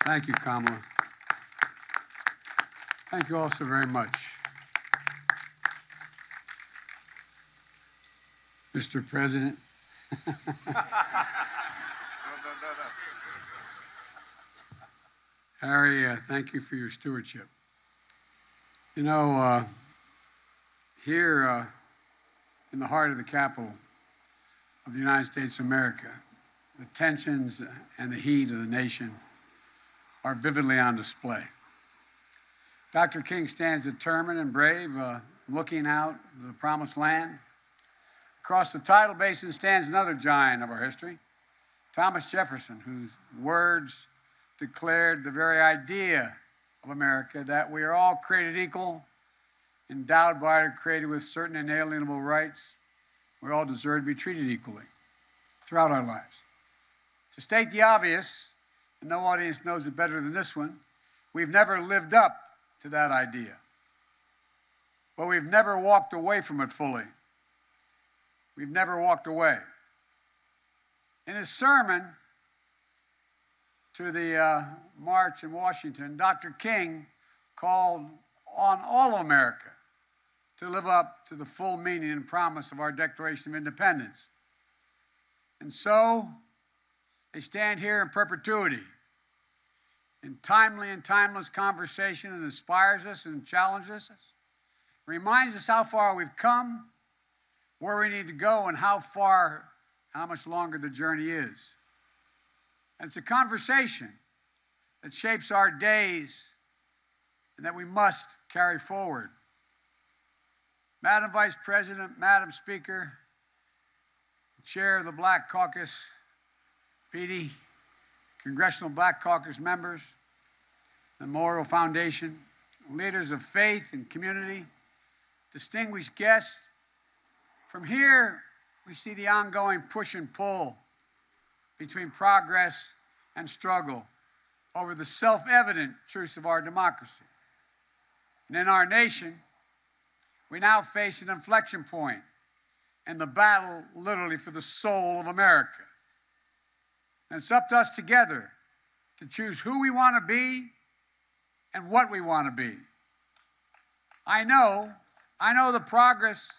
Thank you, Kamala. Thank you all so very much. Mr. President. Harry, thank you for your stewardship. You know, here in the heart of the capital of the United States of America, the tensions and the heat of the nation are vividly on display. Dr. King stands determined and brave, looking out the promised land. Across the tidal basin stands another giant of our history, Thomas Jefferson, whose words declared the very idea of America, that we are all created equal, endowed by or created with certain inalienable rights. We all deserve to be treated equally throughout our lives. To state the obvious, and no audience knows it better than this one, we've never lived up to that idea. But we've never walked away from it fully. We've never walked away. In his sermon to the march in Washington, Dr. King called on all of America to live up to the full meaning and promise of our Declaration of Independence. And so, they stand here in perpetuity, in timely and timeless conversation that inspires us and challenges us, reminds us how far we've come, where we need to go, and how much longer the journey is. And it's a conversation that shapes our days and that we must carry forward. Madam Vice President, Madam Speaker, Chair of the Black Caucus, Petey, Congressional Black Caucus members, the Memorial Foundation, leaders of faith and community, distinguished guests. From here, we see the ongoing push and pull between progress and struggle over the self-evident truths of our democracy. And in our nation, we now face an inflection point in the battle, literally, for the soul of America. And it's up to us together to choose who we want to be and what we want to be. I know the progress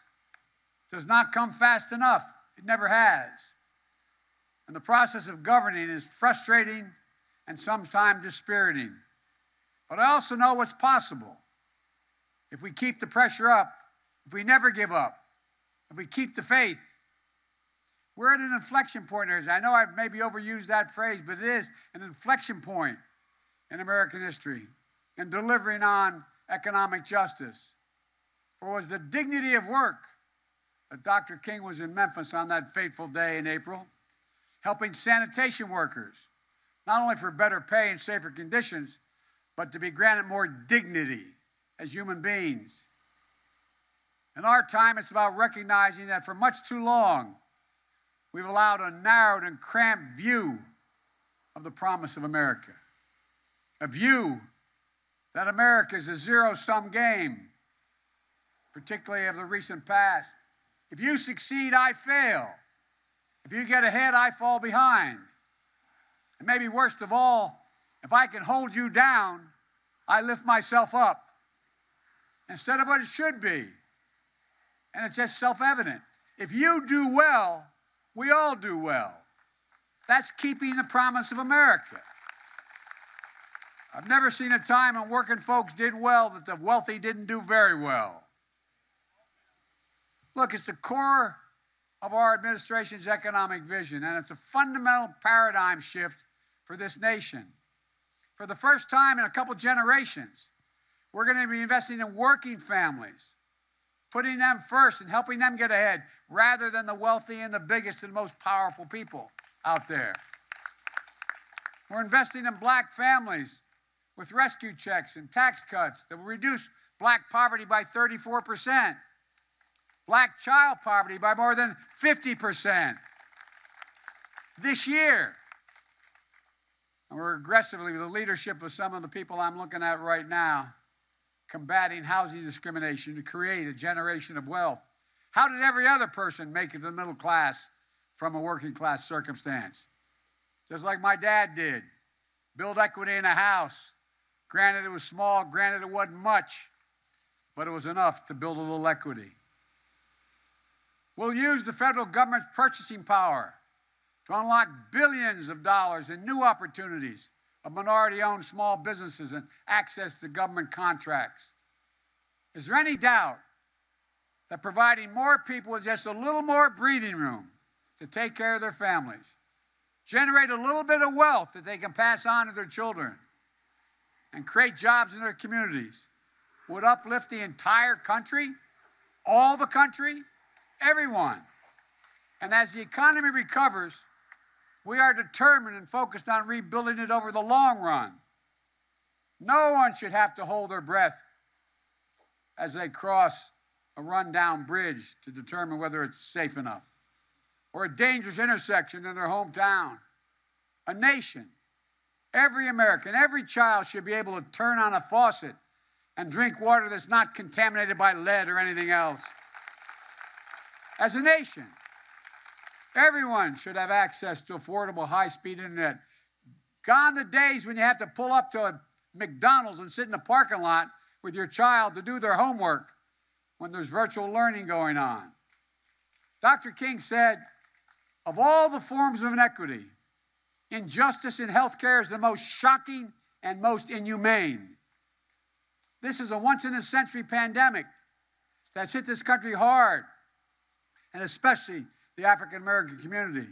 does not come fast enough. It never has. And the process of governing is frustrating and sometimes dispiriting. But I also know what's possible. If we keep the pressure up, if we never give up, if we keep the faith. We're at an inflection point here. I know I've maybe overused that phrase, but it is an inflection point in American history in delivering on economic justice. For it was the dignity of work that Dr. King was in Memphis on that fateful day in April, helping sanitation workers, not only for better pay and safer conditions, but to be granted more dignity as human beings. In our time, it's about recognizing that for much too long, we've allowed a narrowed and cramped view of the promise of America. A view that America is a zero-sum game, particularly of the recent past. If you succeed, I fail. If you get ahead, I fall behind. And maybe worst of all, if I can hold you down, I lift myself up instead of what it should be. And it's just self-evident. If you do well, we all do well. That's keeping the promise of America. I've never seen a time when working folks did well that the wealthy didn't do very well. Look, it's the core of our administration's economic vision, and it's a fundamental paradigm shift for this nation. For the first time in a couple generations, we're going to be investing in working families, putting them first and helping them get ahead, rather than the wealthy and the biggest and most powerful people out there. We're investing in black families with rescue checks and tax cuts that will reduce black poverty by 34%, black child poverty by more than 50% this year. And we're aggressively, with the leadership of some of the people I'm looking at right now, combating housing discrimination to create a generation of wealth. How did every other person make it to the middle class from a working class circumstance? Just like my dad did. build equity in a house. Granted, it was small. Granted, it wasn't much. But it was enough to build a little equity. We'll use the federal government's purchasing power to unlock billions of dollars in new opportunities of minority-owned small businesses and access to government contracts. Is there any doubt that providing more people with just a little more breathing room to take care of their families, generate a little bit of wealth that they can pass on to their children, and create jobs in their communities would uplift the entire country, all the country, everyone? And as the economy recovers, we are determined and focused on rebuilding it over the long run. No one should have to hold their breath as they cross a rundown bridge to determine whether it's safe enough, or a dangerous intersection in their hometown. A nation, every American, every child should be able to turn on a faucet and drink water that's not contaminated by lead or anything else. As a nation, everyone should have access to affordable high-speed internet. Gone the days when you have to pull up to a McDonald's and sit in the parking lot with your child to do their homework when there's virtual learning going on. Dr. King said, of all the forms of inequity, injustice in healthcare is the most shocking and most inhumane. This is a once-in-a-century pandemic that's hit this country hard, and especially the African-American community.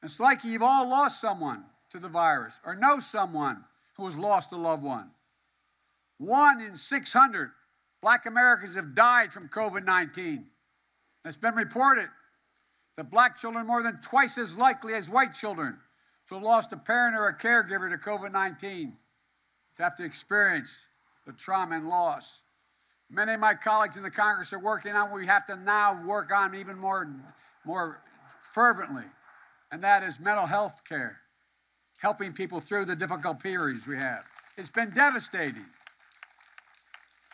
It's like you've all lost someone to the virus or know someone who has lost a loved one. 1 in 600 Black Americans have died from COVID-19. It's been reported that Black children are more than twice as likely as white children to have lost a parent or a caregiver to COVID-19, to have to experience the trauma and loss. Many of my colleagues in the Congress are working on what we have to now work on even more fervently, and that is mental health care, helping people through the difficult periods we have. It's been devastating,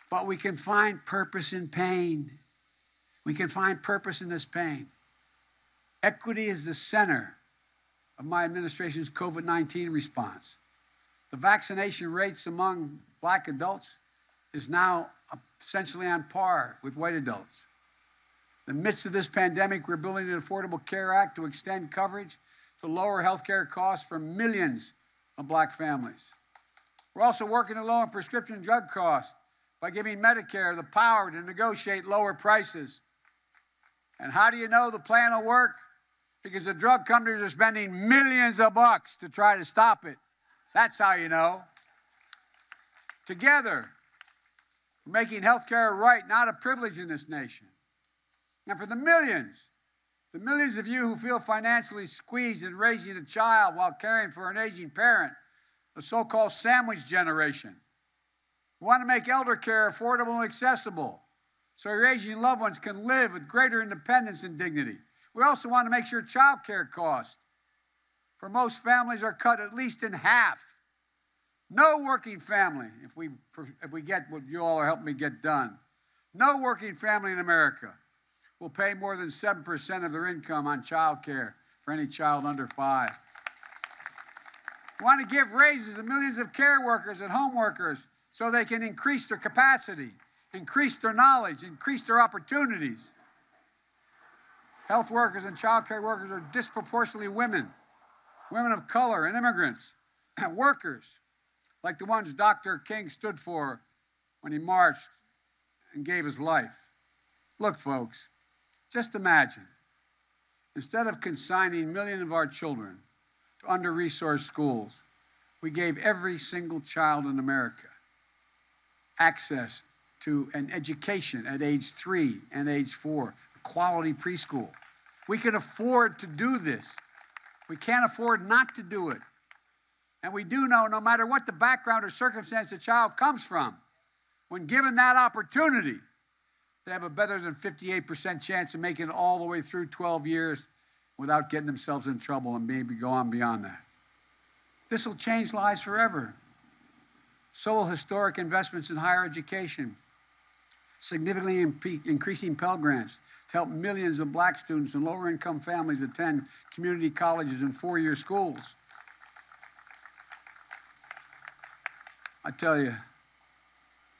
but we can find purpose in pain. We can find purpose in this pain. Equity is the center of my administration's COVID-19 response. The vaccination rates among Black adults is now essentially on par with white adults. In the midst of this pandemic, we're building an Affordable Care Act to extend coverage to lower health care costs for millions of Black families. We're also working to lower prescription drug costs by giving Medicare the power to negotiate lower prices. And how do you know the plan will work? Because the drug companies are spending millions of bucks to try to stop it. That's how you know. Together, we're making health care a right, not a privilege in this nation. And for the millions of you who feel financially squeezed in raising a child while caring for an aging parent, the so-called sandwich generation, we want to make elder care affordable and accessible so your aging loved ones can live with greater independence and dignity. We also want to make sure child care costs for most families are cut at least in half. No working family, if we get what you all are helping me get done, no working family in America will pay more than 7% of their income on child care for any child under 5. We want to give raises to millions of care workers and home workers so they can increase their capacity, increase their knowledge, increase their opportunities. Health workers and child care workers are disproportionately women of color and immigrants, workers like the ones Dr. King stood for when he marched and gave his life. Look, folks, just imagine, instead of consigning millions of our children to under-resourced schools, we gave every single child in America access to an education at age 3 and age 4, a quality preschool. We can afford to do this. We can't afford not to do it. And we do know, no matter what the background or circumstance the child comes from, when given that opportunity, they have a better than 58% chance of making it all the way through 12 years without getting themselves in trouble and maybe go on beyond that. This will change lives forever. So will historic investments in higher education, significantly increasing Pell Grants to help millions of Black students and lower-income families attend community colleges and 4-year schools. I tell you,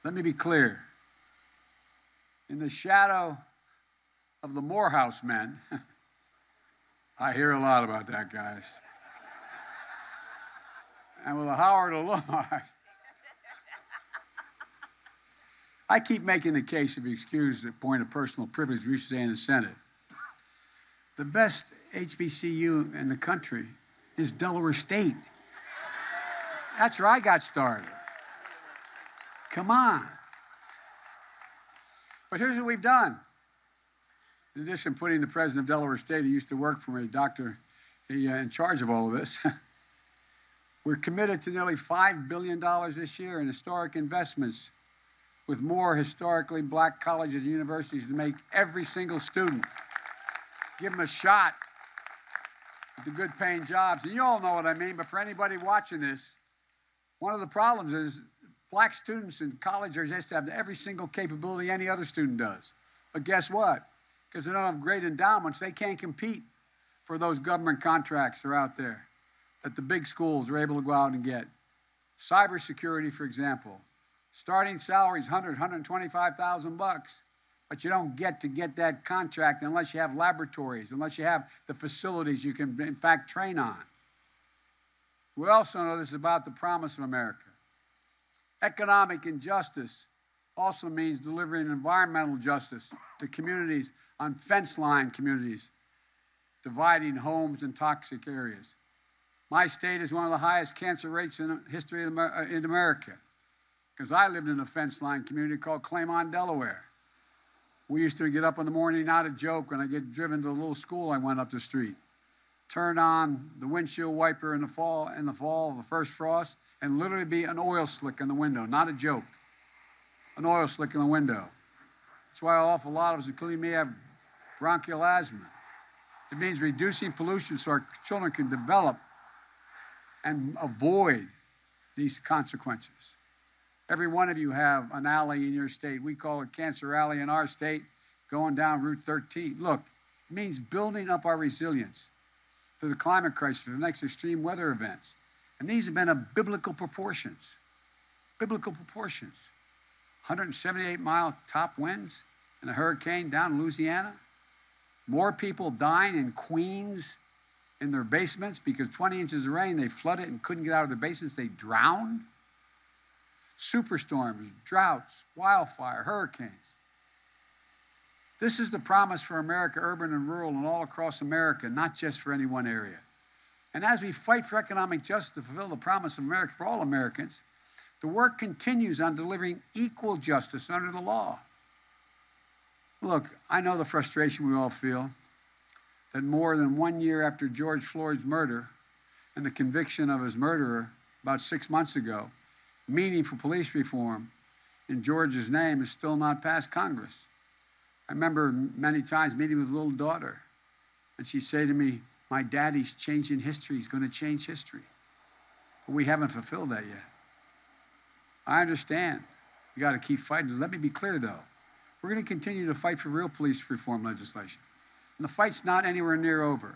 let me be clear. In the shadow of the Morehouse men, I hear a lot about that, guys. And with the Howard alumni, I keep making the case, if you excuse the point of personal privilege, we used to say in the Senate. The best HBCU in the country is Delaware State. That's where I got started. Come on. But here's what we've done. In addition to putting the president of Delaware State, who used to work for me, doctor, in charge of all of this, we're committed to nearly $5 billion this year in historic investments with more historically black colleges and universities to make every single student, give them a shot at the good paying jobs. And you all know what I mean, but for anybody watching this, one of the problems is black students in college are just have every single capability any other student does. But guess what? Because they don't have great endowments, they can't compete for those government contracts that are out there that the big schools are able to go out and get. Cybersecurity, for example. Starting salaries, $125,000, but you don't get that contract unless you have laboratories, unless you have the facilities you can, in fact, train on. We also know this is about the promise of America. Economic injustice also means delivering environmental justice to communities on fence line communities, dividing homes in toxic areas. My state is one of the highest cancer rates in the history in America, because I lived in a fence line community called Claymont, Delaware. We used to get up in the morning, not a joke, when I get driven to the little school I went up the street. Turn on the windshield wiper in the fall, the first frost, and literally be an oil slick in the window, not a joke. An oil slick in the window. That's why an awful lot of us, including me, have bronchial asthma. It means reducing pollution so our children can develop and avoid these consequences. Every one of you have an alley in your state. We call it Cancer Alley in our state, going down Route 13. Look, it means building up our resilience to the climate crisis, for the next extreme weather events. And these have been of biblical proportions. Biblical proportions. 178-mile top winds in a hurricane down in Louisiana. More people dying in Queens in their basements because 20 inches of rain, they flooded and couldn't get out of their basements. They drowned. Superstorms, droughts, wildfire, hurricanes. This is the promise for America, urban and rural, and all across America, not just for any one area. And as we fight for economic justice to fulfill the promise of America for all Americans, the work continues on delivering equal justice under the law. Look, I know the frustration we all feel that more than 1 year after George Floyd's murder and the conviction of his murderer about 6 months ago, meaningful police reform in George's name is still not passed Congress. I remember many times meeting with a little daughter, and she'd say to me, "My daddy's changing history. He's going to change history." But we haven't fulfilled that yet. I understand. You got to keep fighting. Let me be clear, though. We're going to continue to fight for real police reform legislation. And the fight's not anywhere near over.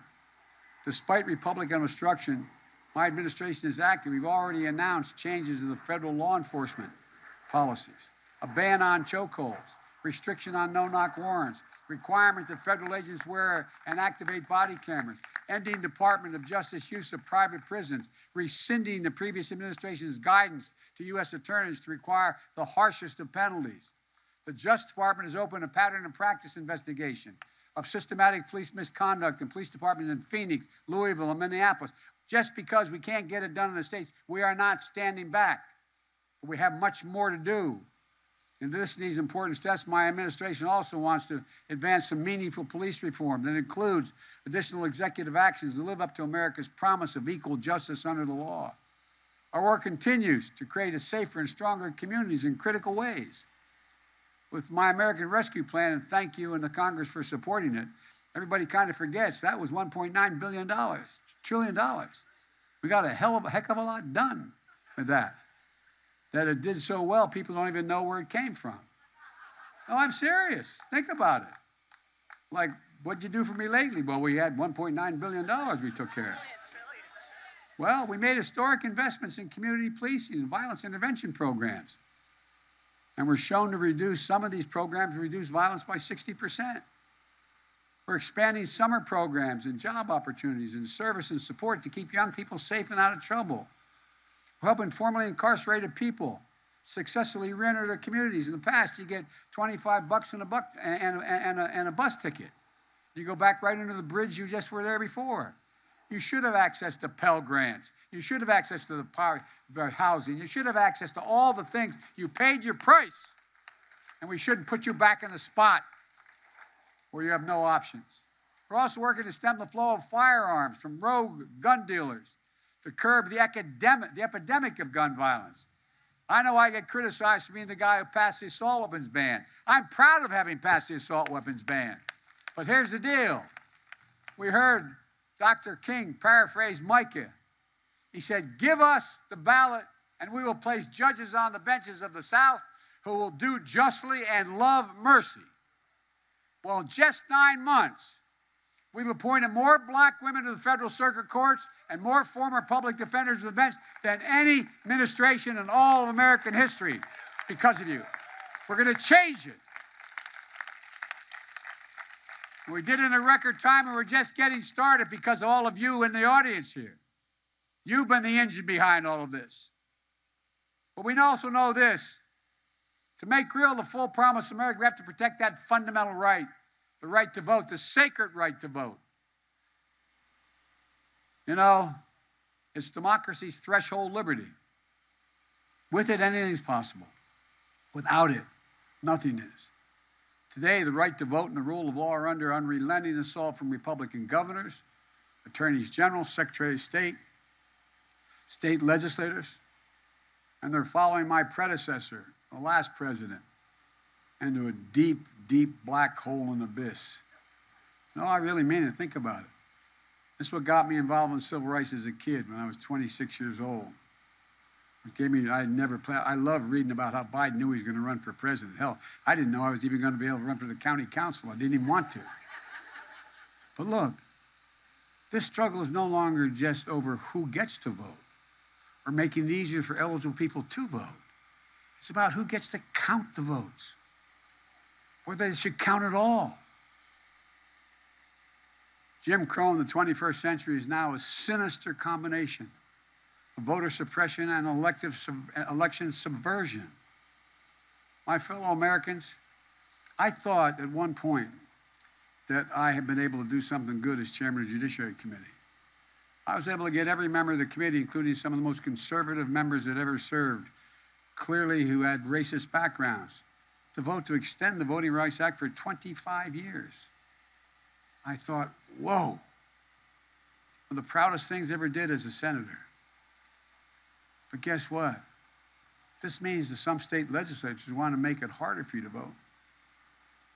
Despite Republican obstruction, my administration is active. We've already announced changes to the federal law enforcement policies, a ban on chokeholds, restriction on no-knock warrants, requirement that federal agents wear and activate body cameras, ending Department of Justice use of private prisons, rescinding the previous administration's guidance to U.S. attorneys to require the harshest of penalties. The Justice Department has opened a pattern and practice investigation of systematic police misconduct in police departments in Phoenix, Louisville, and Minneapolis. Just because we can't get it done in the states, we are not standing back. But we have much more to do. In addition to these important steps, my administration also wants to advance some meaningful police reform that includes additional executive actions to live up to America's promise of equal justice under the law. Our work continues to create a safer and stronger communities in critical ways. With My American Rescue Plan, and thank you and the Congress for supporting it, everybody kind of forgets that was $1.9 billion, trillion. We got a heck of a lot done with that. That it did so well, people don't even know where it came from. No, I'm serious. Think about it. Like, what'd you do for me lately? Well, we had $1.9 billion we took care of. Well, we made historic investments in community policing and violence intervention programs. And we're shown to reduce, some of these programs reduce violence by 60%. We're expanding summer programs and job opportunities and service and support to keep young people safe and out of trouble. We're helping formerly incarcerated people successfully re-enter their communities. In the past, you get $25 and a bus ticket. You go back right under the bridge you just were there before. You should have access to Pell Grants. You should have access to the housing. You should have access to all the things. You paid your price, and we shouldn't put you back in the spot where you have no options. We're also working to stem the flow of firearms from rogue gun dealers to curb the epidemic of gun violence. I know I get criticized for being the guy who passed the assault weapons ban. I'm proud of having passed the assault weapons ban. But here's the deal. We heard Dr. King paraphrase Micah. He said, give us the ballot and we will place judges on the benches of the South who will do justly and love mercy. Well, in just 9 months, we've appointed more black women to the federal circuit courts and more former public defenders to the bench than any administration in all of American history because of you. We're going to change it. We did it in a record time, and we're just getting started because of all of you in the audience here. You've been the engine behind all of this. But we also know this. To make real the full promise of America, we have to protect that fundamental right, the right to vote, the sacred right to vote. You know, it's democracy's threshold liberty. With it, anything's possible. Without it, nothing is. Today, the right to vote and the rule of law are under unrelenting assault from Republican governors, attorneys general, secretary of state, state legislators, and they're following my predecessor, the last president, into a deep, deep black hole and abyss. No, I really mean it. Think about it. This is what got me involved in civil rights as a kid when I was 26 years old. It gave me, I love reading about how Biden knew he was going to run for president. Hell, I didn't know I was even going to be able to run for the county council. I didn't even want to. But look, this struggle is no longer just over who gets to vote or making it easier for eligible people to vote. It's about who gets to count the votes, whether they should count at all. Jim Crow in the 21st century is now a sinister combination of voter suppression and election subversion. My fellow Americans, I thought at one point that I had been able to do something good as chairman of the Judiciary Committee. I was able to get every member of the committee, including some of the most conservative members that ever served, clearly who had racist backgrounds, to vote to extend the Voting Rights Act for 25 years. I thought, whoa, one of the proudest things I ever did as a senator. But guess what? This means that some state legislatures want to make it harder for you to vote.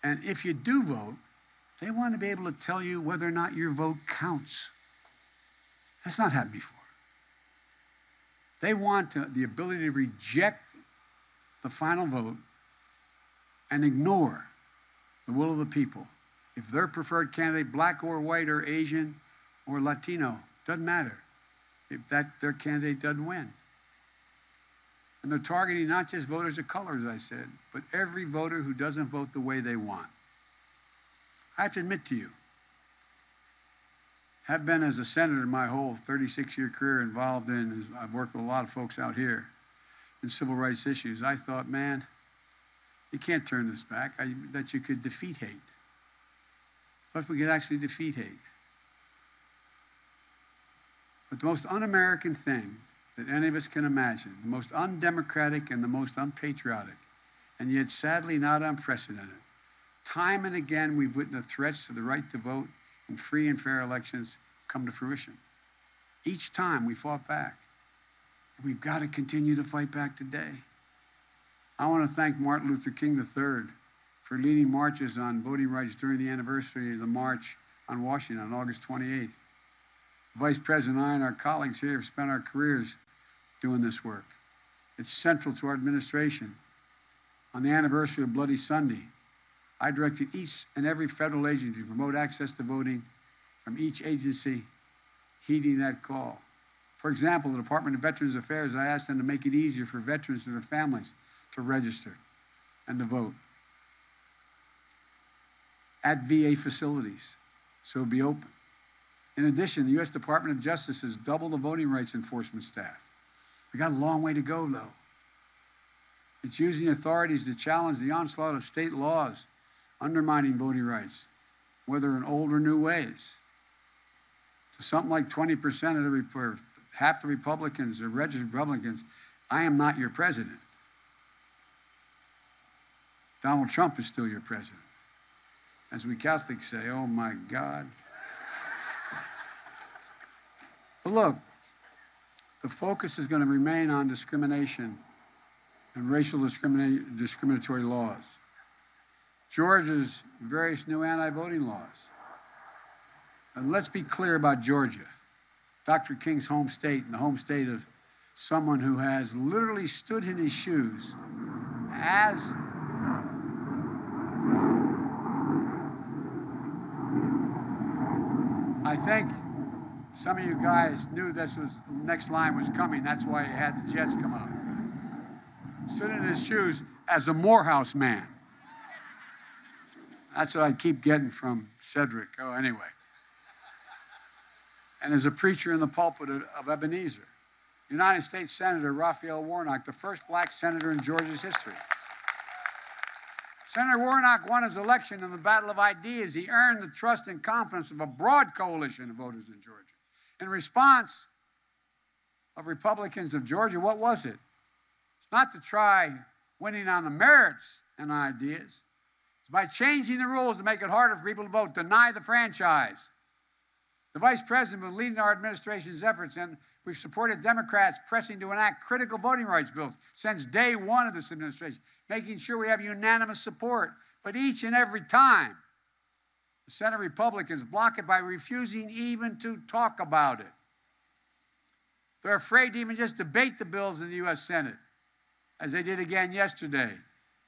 And if you do vote, they want to be able to tell you whether or not your vote counts. That's not happened before. They want the ability to reject the final vote and ignore the will of the people. If their preferred candidate, black or white or Asian or Latino, doesn't matter if their candidate doesn't win. And they're targeting not just voters of color, as I said, but every voter who doesn't vote the way they want. I have to admit to you, have been as a senator my whole 36-year career involved in, I've worked with a lot of folks out here in civil rights issues. I thought, man, you can't turn this back, that you could defeat hate. I thought we could actually defeat hate. But the most un-American thing that any of us can imagine, the most undemocratic and the most unpatriotic, and yet sadly not unprecedented. Time and again, we've witnessed threats to the right to vote in free and fair elections come to fruition. Each time we fought back. We've got to continue to fight back today. I want to thank Martin Luther King III for leading marches on voting rights during the anniversary of the March on Washington on August 28th. Vice President and I and our colleagues here have spent our careers doing this work. It's central to our administration. On the anniversary of Bloody Sunday, I directed each and every federal agency to promote access to voting from each agency heeding that call. For example, the Department of Veterans Affairs, I asked them to make it easier for veterans and their families to register and to vote at VA facilities, so it'll be open. In addition, the U.S. Department of Justice has doubled the voting rights enforcement staff. We got a long way to go, though. It's using authorities to challenge the onslaught of state laws undermining voting rights, whether in old or new ways. To something like 20% of or half the Republicans or registered Republicans, I am not your president. Donald Trump is still your president. As we Catholics say, oh my God. But look, the focus is going to remain on discrimination and racial discriminatory laws. Georgia's various new anti-voting laws. And let's be clear about Georgia, Dr. King's home state, and the home state of someone who has literally stood in his shoes as I think some of you guys knew this was the next line was coming. That's why you had the Jets come out. Stood in his shoes as a Morehouse man. That's what I keep getting from Cedric. Oh, anyway. And as a preacher in the pulpit of Ebenezer, United States Senator Raphael Warnock, the first black senator in Georgia's history. Senator Warnock won his election in the battle of ideas. He earned the trust and confidence of a broad coalition of voters in Georgia. In response of Republicans of Georgia, what was it? It's not to try winning on the merits and ideas. It's by changing the rules to make it harder for people to vote, deny the franchise. The vice president was leading our administration's efforts, and we've supported Democrats pressing to enact critical voting rights bills since day one of this administration, making sure we have unanimous support. But each and every time, the Senate Republicans block it by refusing even to talk about it. They're afraid to even just debate the bills in the U.S. Senate, as they did again yesterday,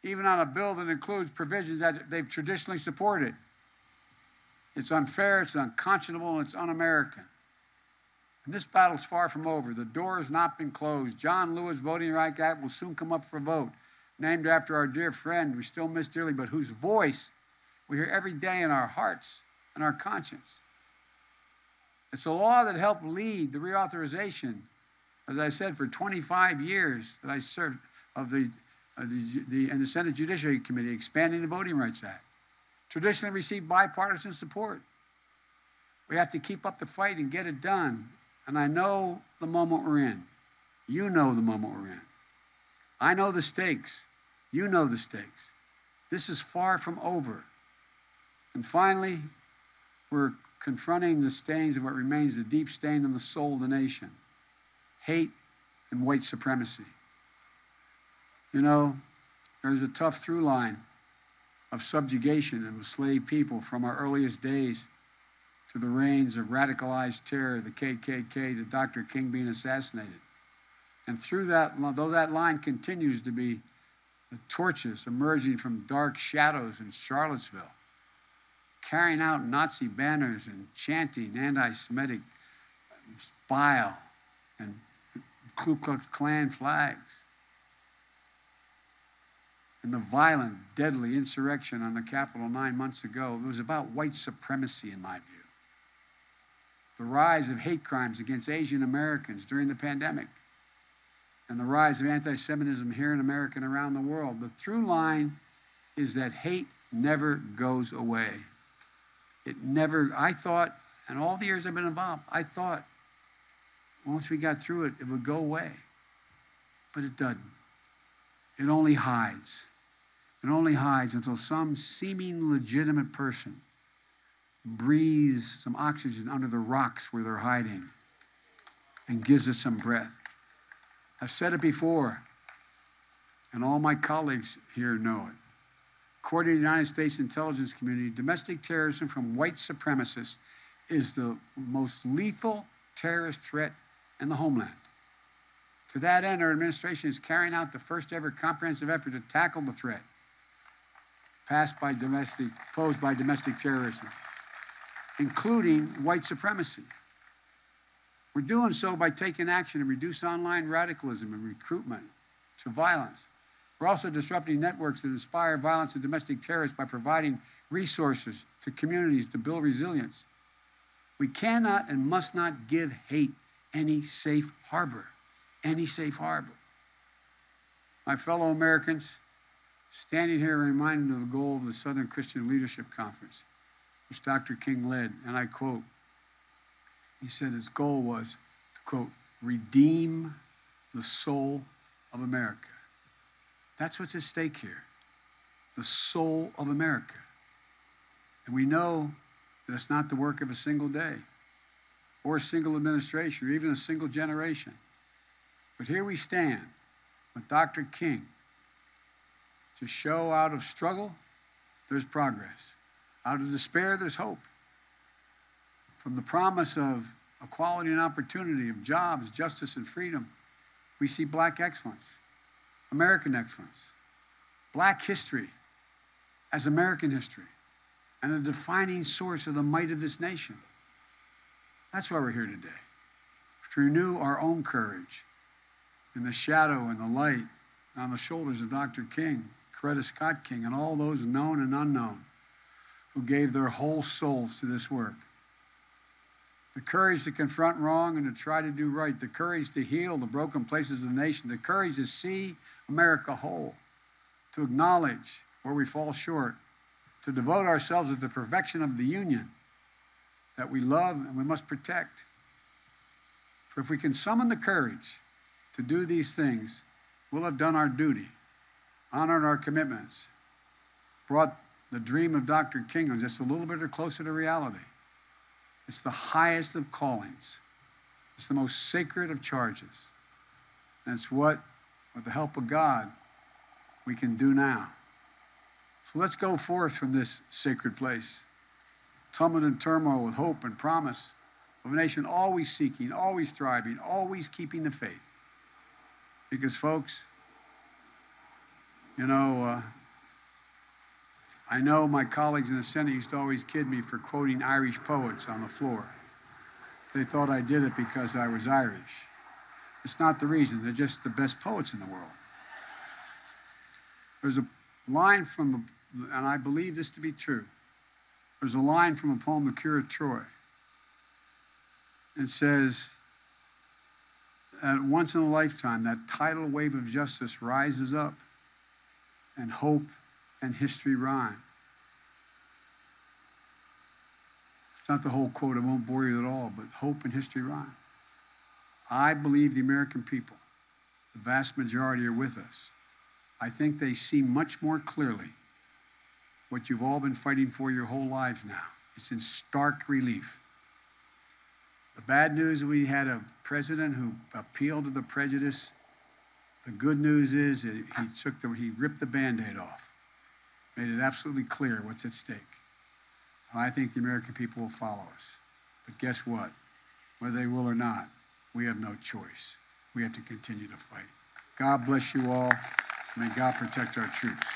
even on a bill that includes provisions that they've traditionally supported. It's unfair, it's unconscionable, and it's un-American. And this battle's far from over. The door has not been closed. John Lewis Voting Rights Act will soon come up for a vote, named after our dear friend we still miss dearly, but whose voice we hear every day in our hearts and our conscience. It's a law that helped lead the reauthorization, as I said, for 25 years that I served in the Senate Judiciary Committee, expanding the Voting Rights Act. Traditionally received bipartisan support. We have to keep up the fight and get it done. And I know the moment we're in. You know the moment we're in. I know the stakes. You know the stakes. This is far from over. And finally, we're confronting the stains of what remains the deep stain in the soul of the nation. Hate and white supremacy. You know, there's a tough through line of subjugation and enslaved people from our earliest days to the reigns of radicalized terror, the KKK, to Dr. King being assassinated. And through that, though that line continues to be the torches emerging from dark shadows in Charlottesville, carrying out Nazi banners and chanting anti-Semitic bile and Ku Klux Klan flags, and the violent, deadly insurrection on the Capitol 9 months ago, it was about white supremacy, in my view. The rise of hate crimes against Asian Americans during the pandemic, and the rise of anti-Semitism here in America and around the world. The through line is that hate never goes away. It never, I thought, and all the years I've been involved, I thought once we got through it, it would go away. But it doesn't. It only hides. It only hides until some seeming legitimate person breathes some oxygen under the rocks where they're hiding and gives us some breath. I've said it before, and all my colleagues here know it. According to the United States intelligence community, domestic terrorism from white supremacists is the most lethal terrorist threat in the homeland. To that end, our administration is carrying out the first ever comprehensive effort to tackle the threat posed by domestic terrorism, including white supremacy. We're doing so by taking action to reduce online radicalism and recruitment to violence. We're also disrupting networks that inspire violence and domestic terrorists by providing resources to communities to build resilience. We cannot and must not give hate any safe harbor, any safe harbor. My fellow Americans, standing here reminded of the goal of the Southern Christian Leadership Conference, which Dr. King led, and I quote, he said his goal was to, quote, redeem the soul of America. That's what's at stake here, the soul of America. And we know that it's not the work of a single day or a single administration or even a single generation. But here we stand with Dr. King to show out of struggle, there's progress. Out of despair, there's hope. From the promise of equality and opportunity, of jobs, justice, and freedom, we see Black excellence, American excellence, Black history as American history, and a defining source of the might of this nation. That's why we're here today, to renew our own courage in the shadow and the light on the shoulders of Dr. King, Coretta Scott King, and all those known and unknown who gave their whole souls to this work. The courage to confront wrong and to try to do right, the courage to heal the broken places of the nation, the courage to see America whole, to acknowledge where we fall short, to devote ourselves to the perfection of the union that we love and we must protect. For if we can summon the courage to do these things, we'll have done our duty, honored our commitments, brought the dream of Dr. King just a little bit closer to reality. It's the highest of callings. It's the most sacred of charges. And it's what, with the help of God, we can do now. So let's go forth from this sacred place, tumbled in turmoil with hope and promise of a nation always seeking, always thriving, always keeping the faith. Because, folks, I know my colleagues in the Senate used to always kid me for quoting Irish poets on the floor. They thought I did it because I was Irish. It's not the reason. They're just the best poets in the world. There's a line from, and I believe this to be true, there's a line from a poem, The Cure of Troy. It says, that once in a lifetime, that tidal wave of justice rises up, and hope and history rhyme. It's not the whole quote, I won't bore you at all, but hope and history rhyme. I believe the American people, the vast majority, are with us. I think they see much more clearly what you've all been fighting for your whole lives now. It's in stark relief. The bad news, we had a president who appealed to the prejudice. The good news is that he ripped the Band-Aid off, made it absolutely clear what's at stake. And I think the American people will follow us. But guess what? Whether they will or not, we have no choice. We have to continue to fight. God bless you all. May God protect our troops.